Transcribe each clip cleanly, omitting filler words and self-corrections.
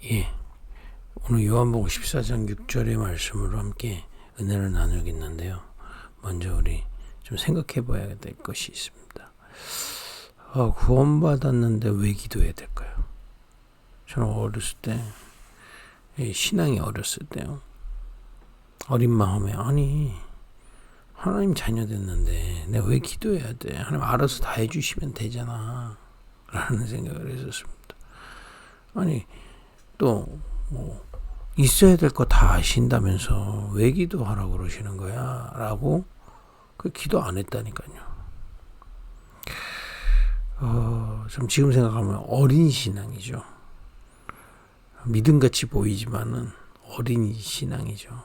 예, 오늘 요한복음 14장 6절의 말씀으로 함께 은혜를 나누겠는데요. 먼저 우리 좀 생각해 봐야 될 것이 있습니다. 구원받았는데 왜 기도해야 될까요? 저는 어렸을 때, 신앙이 어렸을 때요. 어린 마음에, 하나님 자녀 됐는데 내가 왜 기도해야 돼? 하나님 알아서 다 해주시면 되잖아. 라는 생각을 했었습니다. 또 있어야 될 거 다 아신다면서 왜 기도하라고 그러시는 거야? 라고 기도 안 했다니까요. 좀 지금 생각하면 어린 신앙이죠. 믿음같이 보이지만은 어린 신앙이죠.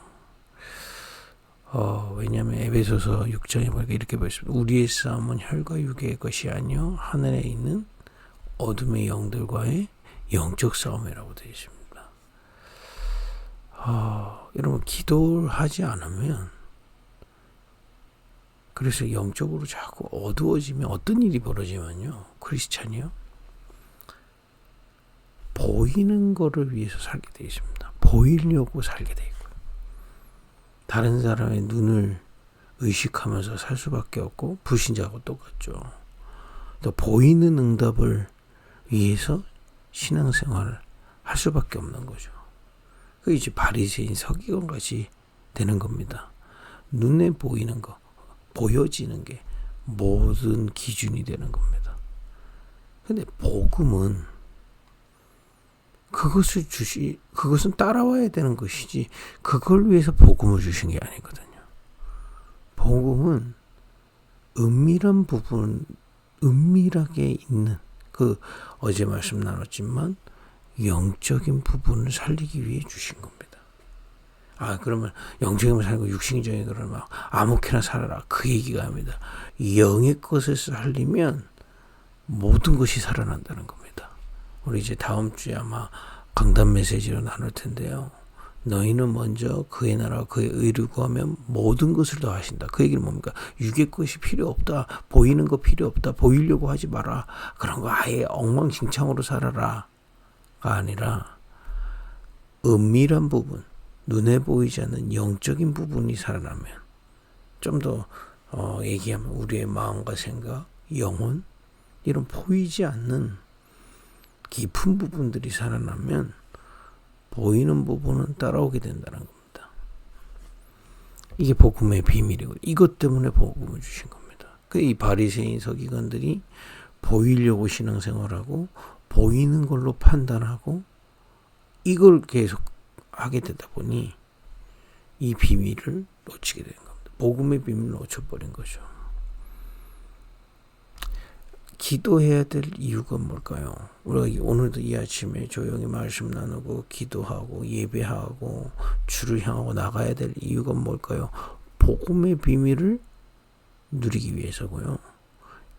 왜냐하면 에베소서 6장에 보니까 이렇게 보였습니다. 우리의 싸움은 혈과 육의 것이 아니요 하늘에 있는 어둠의 영들과의 영적 싸움이라고 되어 있습니다. 여러분 기도를 하지 않으면 그래서 영적으로 자꾸 어두워지면 어떤 일이 벌어지면요. 크리스찬이요. 보이는 거를 위해서 살게 되어 있습니다. 보이려고 살게 되어 있고요. 다른 사람의 눈을 의식하면서 살 수밖에 없고 불신자하고 똑같죠. 또 보이는 응답을 위해서 신앙생활을 할 수밖에 없는 거죠. 그게 이제 바리새인 서기관 같이 되는 겁니다. 눈에 보이는 거, 보여지는 게 모든 기준이 되는 겁니다. 근데 복음은 그것은 따라와야 되는 것이지 그걸 위해서 복음을 주신 게 아니거든요. 복음은 은밀한 부분, 은밀하게 있는 어제 말씀 나눴지만 영적인 부분을 살리기 위해 주신 겁니다. 그러면 영적인 살고 육신적인 거를 막 아무렇게나 살아라. 그 얘기가 아닙니다. 영의 것을 살리면 모든 것이 살아난다는 겁니다. 우리 이제 다음 주에 아마 강단 메시지로 나눌 텐데요. 너희는 먼저 그의 나라와 그의 의를 구하면 모든 것을 더 하신다. 그 얘기는 뭡니까? 육의 것이 필요 없다. 보이는 거 필요 없다. 보이려고 하지 마라. 그런 거 아예 엉망진창으로 살아라. 가 아니라 은밀한 부분, 눈에 보이지 않는 영적인 부분이 살아나면 좀 더 얘기하면 우리의 마음과 생각, 영혼 이런 보이지 않는 깊은 부분들이 살아나면 보이는 부분은 따라오게 된다는 겁니다. 이게 복음의 비밀이고 이것 때문에 복음을 주신 겁니다. 이 바리새인 서기관들이 보이려고 신앙생활하고 보이는 걸로 판단하고 이걸 계속 하게 되다 보니 이 비밀을 놓치게 되는 겁니다. 복음의 비밀을 놓쳐버린 거죠. 기도해야 될 이유가 뭘까요? 우리가 오늘도 이 아침에 조용히 말씀 나누고 기도하고 예배하고 주를 향하고 나가야 될 이유가 뭘까요? 복음의 비밀을 누리기 위해서고요.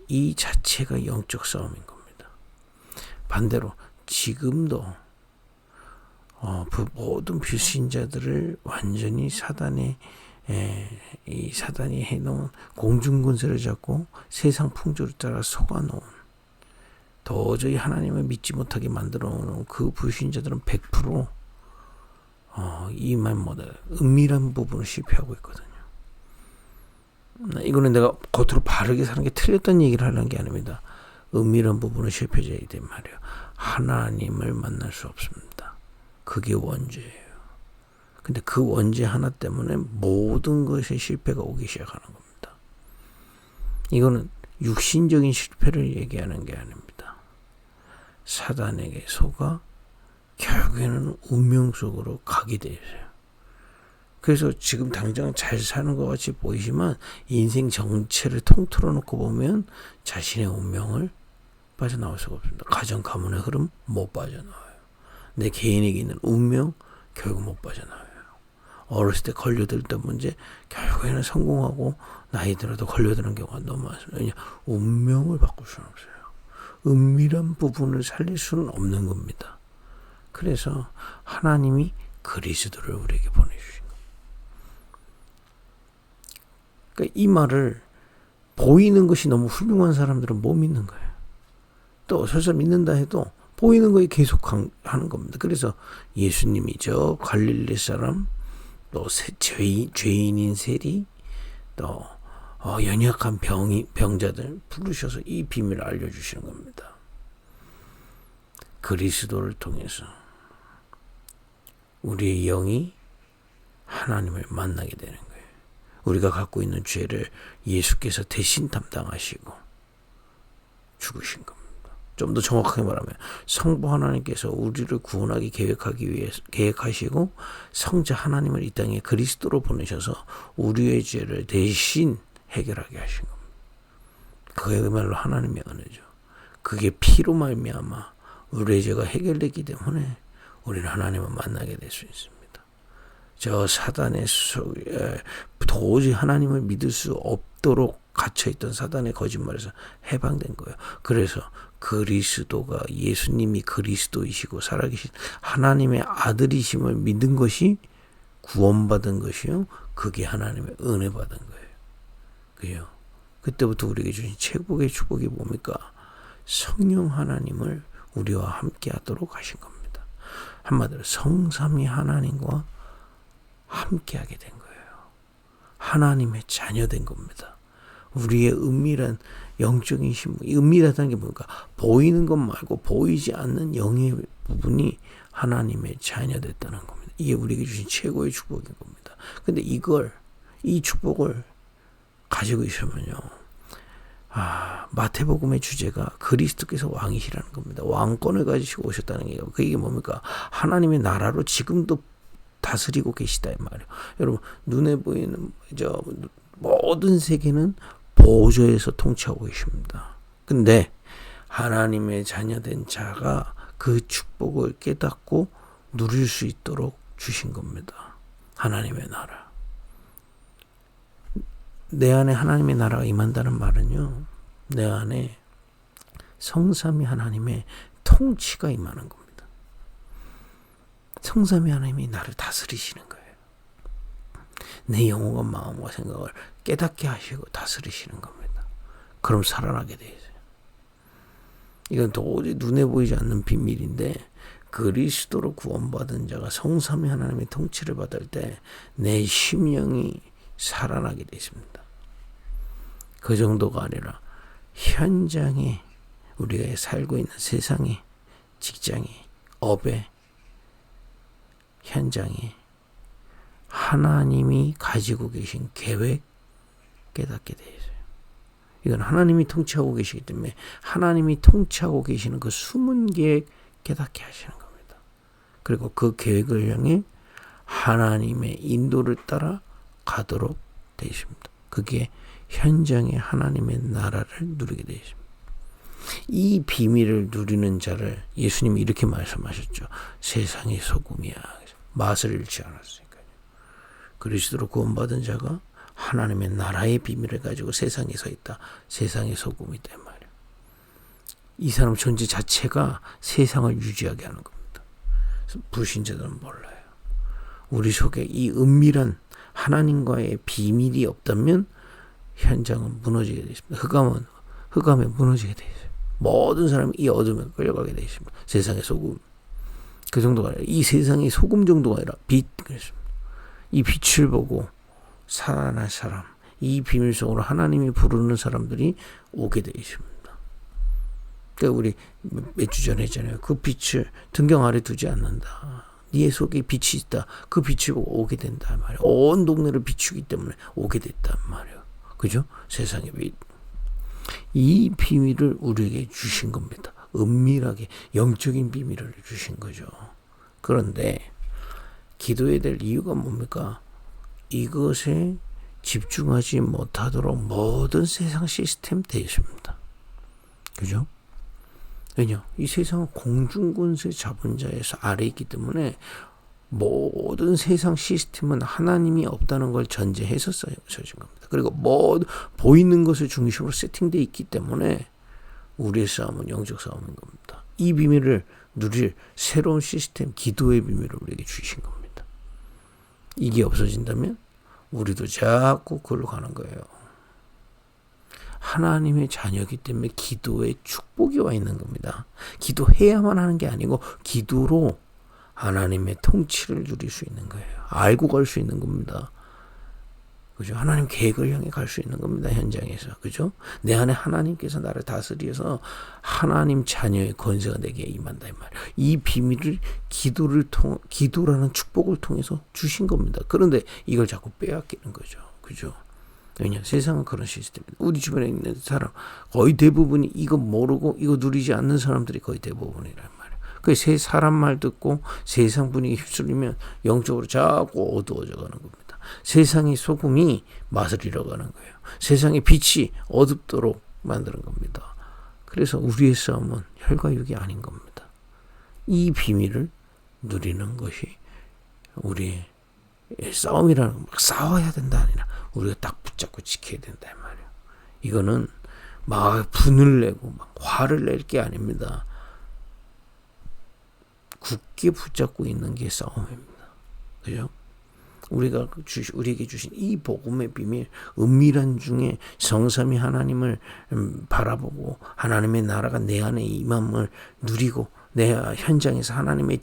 이 자체가 영적 싸움인 겁니다. 반대로 지금도 모든 불신자들을 완전히 사단이 해놓은 공중군세를 잡고 세상 풍조를 따라 속아놓은 도저히 하나님을 믿지 못하게 만들어놓은 그 불신자들은 100% 이만 은밀한 부분을 실패하고 있거든요. 이거는 내가 겉으로 바르게 사는 게 틀렸다는 얘기를 하려는 게 아닙니다. 은밀한 부분을 실패해야 된 말이에요. 하나님을 만날 수 없습니다. 그게 원죄예요. 근데 그 원죄 하나 때문에 모든 것에 실패가 오기 시작하는 겁니다. 이거는 육신적인 실패를 얘기하는 게 아닙니다. 사단에게 속아 결국에는 운명 속으로 가게 되어요. 그래서 지금 당장 잘 사는 것 같이 보이지만 인생 전체를 통틀어 놓고 보면 자신의 운명을 빠져나올 수가 없습니다. 가정 가문의 흐름 못 빠져나와요. 내 개인에게 있는 운명 결국 못 빠져나와요. 어렸을 때 걸려들던 문제 결국에는 성공하고 나이 들어도 걸려드는 경우가 너무 많습니다. 왜냐 운명을 바꿀 수는 없어요. 은밀한 부분을 살릴 수는 없는 겁니다. 그래서 하나님이 그리스도를 우리에게 보내주신 거예요. 그러니까 이 말을 보이는 것이 너무 훌륭한 사람들은 못 믿는 거예요. 또 설사 믿는다 해도 보이는 거에 계속 하는 겁니다. 그래서 예수님이 저 갈릴리 사람, 또 죄인인 세리, 또 연약한 병자들 부르셔서 이 비밀을 알려주시는 겁니다. 그리스도를 통해서 우리의 영이 하나님을 만나게 되는 거예요. 우리가 갖고 있는 죄를 예수께서 대신 담당하시고 죽으신 겁니다. 좀 더 정확하게 말하면 성부 하나님께서 우리를 구원하기 계획하시고 성자 하나님을 이 땅에 그리스도로 보내셔서 우리의 죄를 대신 해결하게 하신 겁니다. 그야말로 하나님의 은혜죠. 그게 피로 말미암아 우리의 죄가 해결됐기 때문에 우리는 하나님을 만나게 될 수 있습니다. 저 사단의 속에 도저히 하나님을 믿을 수 없도록 갇혀있던 사단의 거짓말에서 해방된 거예요. 그래서 그리스도가 예수님이 그리스도이시고 살아계신 하나님의 아들이심을 믿은 것이 구원받은 것이요. 그게 하나님의 은혜 받은 거예요. 그죠? 그때부터 우리에게 주신 최고의 축복이 뭡니까? 성령 하나님을 우리와 함께 하도록 하신 겁니다. 한마디로 성삼위 하나님과 함께하게 된 거예요. 하나님의 자녀된 겁니다. 우리의 은밀한 영적인 신분, 이 은밀하다는 게 뭡니까? 보이는 것 말고 보이지 않는 영의 부분이 하나님의 자녀됐다는 겁니다. 이게 우리에게 주신 최고의 축복인 겁니다. 근데 이 축복을 가지고 있으면요, 마태복음의 주제가 그리스도께서 왕이시라는 겁니다. 왕권을 가지시고 오셨다는 게, 그게 뭡니까? 하나님의 나라로 지금도 다스리고 계시다 이 말이에요. 여러분, 눈에 보이는 모든 세계는 보좌에서 통치하고 계십니다. 근데 하나님의 자녀된 자가 그 축복을 깨닫고 누릴 수 있도록 주신 겁니다. 하나님의 나라. 내 안에 하나님의 나라가 임한다는 말은요, 내 안에 성삼위 하나님의 통치가 임하는 겁니다. 성삼위 하나님이 나를 다스리시는 거예요. 내 영혼과 마음과 생각을 깨닫게 하시고 다스리시는 겁니다. 그럼 살아나게 돼 있어요. 이건 도저히 눈에 보이지 않는 비밀인데, 그리스도로 구원받은 자가 성삼위 하나님의 통치를 받을 때 내 심령이 살아나게 돼 있습니다. 그 정도가 아니라 현장에, 우리가 살고 있는 세상에, 직장에, 업에, 현장에 하나님이 가지고 계신 계획 깨닫게 되어 있어요. 이건 하나님이 통치하고 계시기 때문에 하나님이 통치하고 계시는 그 숨은 계획 깨닫게 하시는 겁니다. 그리고 그 계획을 향해 하나님의 인도를 따라 가도록 되어 있습니다. 그게 현장의 하나님의 나라를 누리게 되어 있습니다. 이 비밀을 누리는 자를 예수님이 이렇게 말씀하셨죠. 세상의 소금이야. 맛을 잃지 않았으니까요. 그리스도로 구원받은 자가 하나님의 나라의 비밀을 가지고 세상에 서 있다. 세상의 소금이다 말이에요. 이 사람 존재 자체가 세상을 유지하게 하는 겁니다. 불신자들은 몰라요. 우리 속에 이 은밀한 하나님과의 비밀이 없다면 현장은 무너지게 되어 있습니다. 흑암에 무너지게 되어 있어요. 모든 사람이 이 어둠에 끌려가게 되어 있습니다. 세상의 소금. 그 정도가 아니라, 이 세상의 소금 정도가 아니라 빛. 그랬습니다. 이 빛을 보고 살아날 사람, 이 비밀 속으로 하나님이 부르는 사람들이 오게 되어 있습니다. 그러니까 우리 몇 주 전에 했잖아요. 그 빛을 등경 아래 두지 않는다. 네 속에 빛이 있다. 그 빛을 보고 오게 된단 말이에요. 온 동네를 비추기 때문에 오게 됐단 말이에요. 그죠? 세상의 빛. 이 비밀을 우리에게 주신 겁니다. 은밀하게 영적인 비밀을 주신 거죠. 그런데 기도해야 될 이유가 뭡니까? 이것에 집중하지 못하도록 모든 세상 시스템 되어 있습니다. 그죠? 왜냐? 이 세상은 공중권세 잡은 자에서 아래 있기 때문에 모든 세상 시스템은 하나님이 없다는 걸 전제해서 써진 겁니다. 그리고 보이는 것을 중심으로 세팅되어 있기 때문에 우리의 싸움은 영적 싸움인 겁니다. 이 비밀을 누릴 새로운 시스템, 기도의 비밀을 우리에게 주신 겁니다. 이게 없어진다면 우리도 자꾸 그걸로 가는 거예요. 하나님의 자녀이기 때문에 기도에 축복이 와 있는 겁니다. 기도해야만 하는 게 아니고 기도로 하나님의 통치를 누릴 수 있는 거예요. 알고 갈 수 있는 겁니다. 그죠? 하나님 계획을 향해 갈 수 있는 겁니다. 현장에서. 그죠? 내 안에 하나님께서 나를 다스려서 하나님 자녀의 권세가 내게 임한다 이 말이에요. 이 비밀을 기도라는 축복을 통해서 주신 겁니다. 그런데 이걸 자꾸 빼앗기는 거죠. 그죠? 왜냐? 세상은 그런 시스템입니다. 우리 주변에 있는 사람 거의 대부분이 이거 모르고 이거 누리지 않는 사람들이 거의 대부분이란 말이에요. 그 세 사람 말 듣고 세상 분위기 휩쓸리면 영적으로 자꾸 어두워져 가는 겁니다. 세상의 소금이 맛을 잃어가는 거예요. 세상의 빛이 어둡도록 만드는 겁니다. 그래서 우리의 싸움은 혈과 육이 아닌 겁니다. 이 비밀을 누리는 것이 우리의 싸움이라는 건 막 싸워야 된다 아니라 우리가 딱 붙잡고 지켜야 된다 이 말이에요. 이거는 막 분을 내고 막 화를 낼 게 아닙니다. 굳게 붙잡고 있는 게 싸움입니다. 그죠? 우리에게 주신 이 복음의 비밀, 은밀한 중에 성삼위 하나님을 바라보고 하나님의 나라가 내 안에 임함을 누리고 내 현장에서 하나님의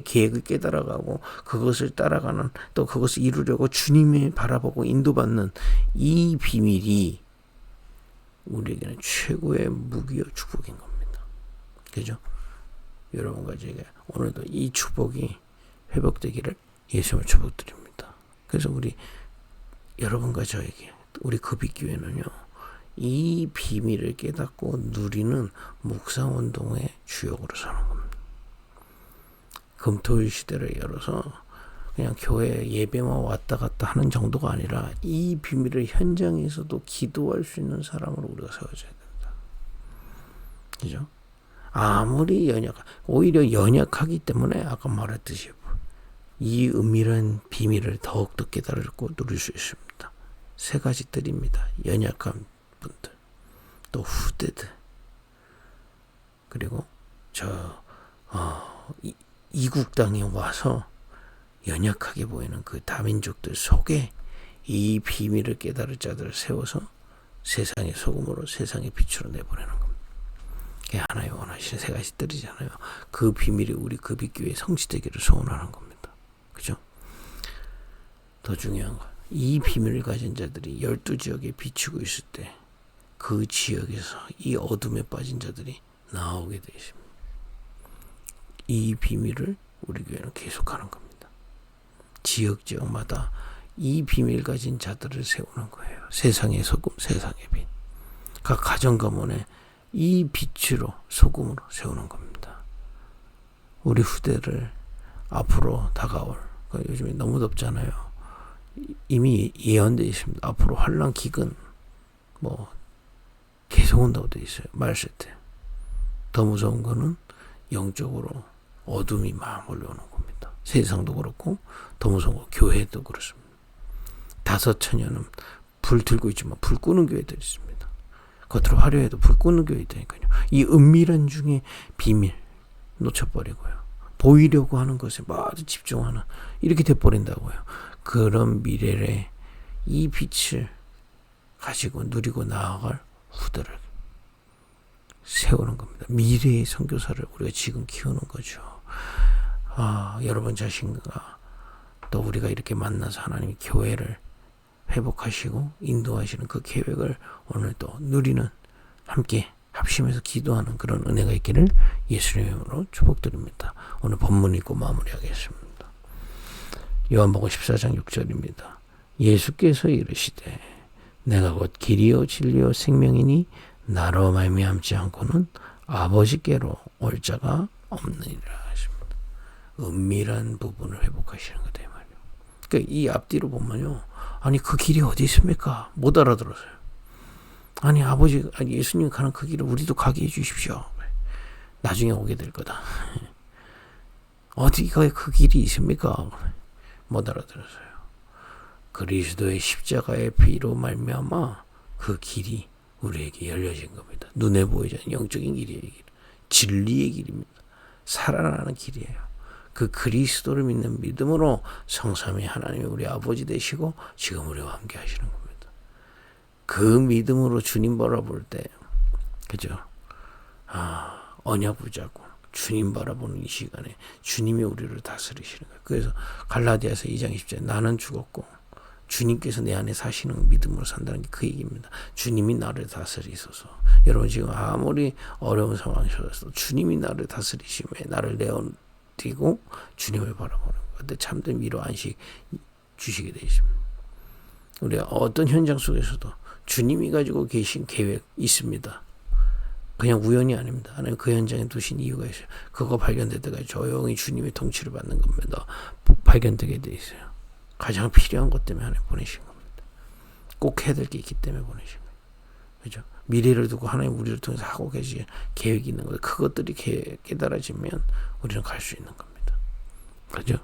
계획을 깨달아가고 그것을 따라가는 또 그것을 이루려고 주님을 바라보고 인도받는 이 비밀이 우리에게는 최고의 무기여 축복인 겁니다. 그죠? 여러분과 제가 오늘도 이 축복이 회복되기를 예수님을 축복드립니다. 그래서 여러분과 저에게 우리 급익교회는요 이 비밀을 깨닫고 누리는 묵상운동의 주역으로 서는 겁니다. 금토일 시대를 열어서 그냥 교회 예배만 왔다 갔다 하는 정도가 아니라 이 비밀을 현장에서도 기도할 수 있는 사람으로 우리가 세워져야 된다. 그죠? 아무리 오히려 연약하기 때문에 아까 말했듯이 이 은밀한 비밀을 더욱더 깨달고 누릴 수 있습니다. 세 가지 뜰입니다. 연약한 분들, 또 후대들, 그리고 이국 땅에 와서 연약하게 보이는 그 다민족들 속에 이 비밀을 깨달을 자들을 세워서 세상의 소금으로 세상의 빛으로 내보내는 겁니다. 그게 하나의 원하시는 세 가지 뜰이잖아요. 그 비밀이 우리 급익교회 성취되기를 소원하는 겁니다. 그죠? 더 중요한 건 이 비밀을 가진 자들이 12지역에 비추고 있을 때 그 지역에서 이 어둠에 빠진 자들이 나오게 되어 있습니다. 이 비밀을 우리 교회는 계속하는 겁니다. 지역마다 이 비밀 가진 자들을 세우는 거예요. 세상의 소금, 세상의 빛. 각 가정 가문에 이 빛으로 소금으로 세우는 겁니다. 우리 후대를 앞으로 다가올 요즘에 너무 덥잖아요. 이미 예언되어 있습니다. 앞으로 환란 기근 계속 온다고 되어 있어요. 말세 때. 더 무서운 거는 영적으로 어둠이 막 몰려오는 겁니다. 세상도 그렇고 더 무서운 거 교회도 그렇습니다. 5천년은 불 들고 있지만 불 끄는 교회들이 있습니다. 겉으로 화려해도 불 끄는 교회들이니까요. 이 은밀한 중에 비밀 놓쳐버리고요. 보이려고 하는 것에 아주 집중하는 이렇게 돼버린다고요. 그런 미래에 이 빛을 가지고 누리고 나아갈 후대를 세우는 겁니다. 미래의 선교사를 우리가 지금 키우는 거죠. 여러분 자신과 또 우리가 이렇게 만나서 하나님이 교회를 회복하시고 인도하시는 그 계획을 오늘 또 누리는 함께 합심해서 기도하는 그런 은혜가 있기를 예수님의 이름으로 축복드립니다. 오늘 본문 읽고 마무리하겠습니다. 요한복음 14장 6절입니다. 예수께서 이르시되 내가 곧 길이요 진리요 생명이니 나로 말미암지 않고는 아버지께로 올 자가 없느니라 하십니다. 은밀한 부분을 회복하시는 거다 이 말이에요. 그러니까 이 앞뒤로 보면요. 아니 그 길이 어디 있습니까? 못 알아들었어요. 아니 예수님 가는 그 길을 우리도 가게 해주십시오. 나중에 오게 될 거다. 어디가 그 길이 있습니까? 못 알아들었어요. 그리스도의 십자가의 피로 말미암아 그 길이 우리에게 열려진 겁니다. 눈에 보이지 않는 영적인 길이에요. 진리의 길입니다. 살아나는 길이에요. 그 그리스도를 믿는 믿음으로 성삼위 하나님이 우리 아버지 되시고 지금 우리와 함께 하시는 겁니다. 그 믿음으로 주님 바라볼 때, 그죠? 언약 붙잡고 주님 바라보는 이 시간에 주님이 우리를 다스리시는 거예요. 그래서 갈라디아서 2장 10절 나는 죽었고 주님께서 내 안에 사시는 믿음으로 산다는 게 그 얘기입니다. 주님이 나를 다스리소서. 여러분 지금 아무리 어려운 상황이셔도 주님이 나를 다스리시며 나를 내어띄고 주님을 바라보는 거예요. 그때 참된 위로 안식 주시게 되십니다. 우리가 어떤 현장 속에서도 주님이 가지고 계신 계획 있습니다. 그냥 우연이 아닙니다. 하나님 그 현장에 두신 이유가 있어요. 그거 발견될 때까지 조용히 주님의 통치를 받는 겁니다. 발견되게 돼 있어요. 가장 필요한 것 때문에 하나님 보내신 겁니다. 꼭 해야 될 게 있기 때문에 보내신 거예요. 그죠? 미래를 두고 하나님 우리를 통해서 하고 계신 계획이 있는 거예요. 그것들이 깨달아지면 우리는 갈 수 있는 겁니다. 그죠?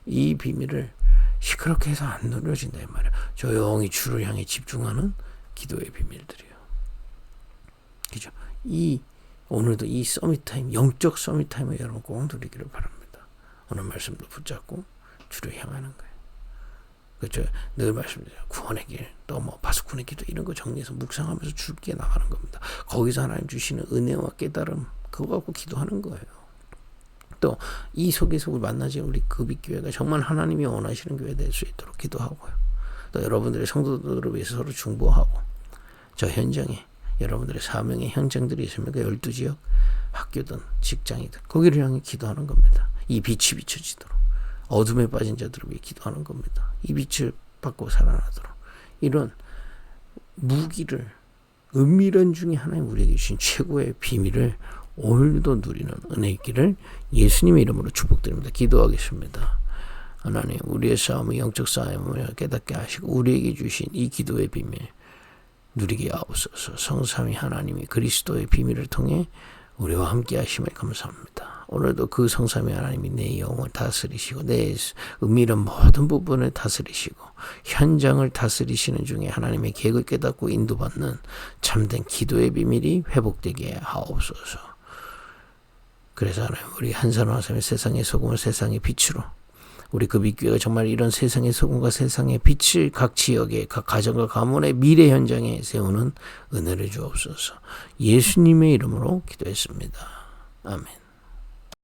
이 비밀을 시끄럽게 해서 안 누려진다 이 말이에요. 조용히 주를 향해 집중하는 기도의 비밀들이에요. 그죠? 오늘도 이 서밋타임, 영적 서밋타임을 여러분 꼭 누리기를 바랍니다. 오늘 말씀도 붙잡고 주를 향하는 거예요. 그렇죠? 늘 말씀드려요. 구원의 길, 또 뭐 파수꾼의 기도 이런 거 정리해서 묵상하면서 주께 나가는 겁니다. 거기서 하나님 주시는 은혜와 깨달음 그거 갖고 기도하는 거예요. 또 이 속에서 우리 만나지 우리 급입교회가 정말 하나님이 원하시는 교회 될 수 있도록 기도하고요. 또 여러분들의 성도들을 위해서 서로 중보하고 저 현장에 여러분들의 사명의 현장들이 있습니까? 12지역 학교든 직장이든 거기를 향해 기도하는 겁니다. 이 빛이 비춰지도록 어둠에 빠진 자들을 위해 기도하는 겁니다. 이 빛을 받고 살아나도록 이런 무기를 은밀한 중에 하나님 우리에게 주신 최고의 비밀을 오늘도 누리는 은혜 있기를 예수님의 이름으로 축복드립니다. 기도하겠습니다. 하나님 우리의 싸움을 영적 싸움을 깨닫게 하시고 우리에게 주신 이 기도의 비밀 누리게 하옵소서. 성삼위 하나님이 그리스도의 비밀을 통해 우리와 함께 하심을 감사합니다. 오늘도 그 성삼위 하나님이 내 영을 다스리시고 내 은밀한 모든 부분을 다스리시고 현장을 다스리시는 중에 하나님의 계획을 깨닫고 인도받는 참된 기도의 비밀이 회복되게 하옵소서. 그래서 하나님 우리 한산화섬의 세상의 소금을 세상의 빛으로 우리 급입교회가 정말 이런 세상의 소금과 세상의 빛을 각 지역에 각 가정과 가문의 미래 현장에 세우는 은혜를 주옵소서. 예수님의 이름으로 기도했습니다. 아멘.